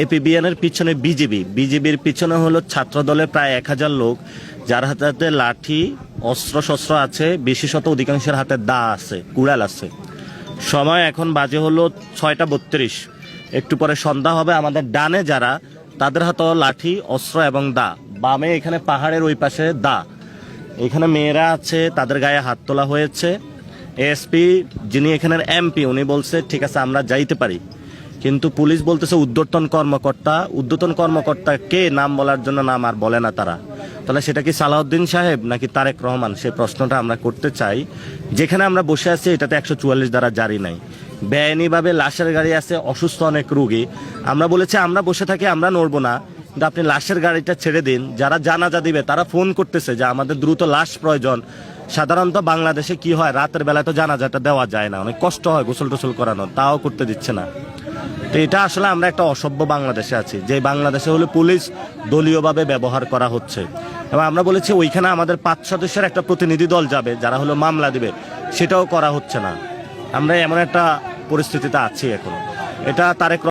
এপিবিএনের পিছনে বিজেপির পিছনে হলো ছাত্র দলের প্রায় 1000 লোক, যার হাতে হাতে লাঠি অস্ত্র শস্ত্র আছে, বিশেষত অধিকাংশের হাতে দা আছে, কুড়াল আছে। সময় এখন বাজে হলো 6টা 32। একটু পরে সন্ধ্যা হবে। আমাদের ডানে যারা, তাদের হাতে লাঠি অস্ত্র এবং দা। বামে এখানে পাহাড়ের ওই পাশে দা। এখানে মেয়েরা আছে, তাদের গায়ে হাত তোলা হয়েছে। এসপি যিনি এখানের এমপি, উনি বলছে ঠিক আছে আমরা যাইতে পারি, কিন্তু পুলিশ বলতেছে ঊর্ধ্বতন কর্মকর্তা কে, নাম বলার জন্য নাম আর বলে না তারা। তাহলে সেটা কি সালাউদ্দিন সাহেব নাকি তারেক রহমান, সেই প্রশ্নটা আমরা করতে চাই। যেখানে আমরা বসে আছি এটাতে 144 দ্বারা জারি নাই, বেআইনিভাবে লাশের গাড়ি আছে, অসুস্থ অনেক রোগী। আমরা বলেছি আমরা বসে থাকি, আমরা নড়বো না, কিন্তু আপনি লাশের গাড়িটা ছেড়ে দিন। যারা জানাজা দিবে তারা ফোন করতেছে যে আমাদের দ্রুত লাশ প্রয়োজন। সাধারণত বাংলাদেশে কি হয়, রাতের বেলায় তো জানাজাটা দেওয়া যায় না, অনেক কষ্ট হয় গোসল টোসল করানো, তাও করতে দিচ্ছে না। তো এটা আসলে আমরা একটা অসভ্য বাংলাদেশে আছি, যে বাংলাদেশে হলে পুলিশ দলীয়ভাবে ব্যবহার করা হচ্ছে। এবং আমরা বলেছি ওইখানে আমাদের 5 সদস্যের একটা প্রতিনিধি দল যাবে, যারা হলো মামলা দিবে, সেটাও করা হচ্ছে না। আমরা এমন একটা পরিস্থিতিতে আছি এখন। এটা তারেক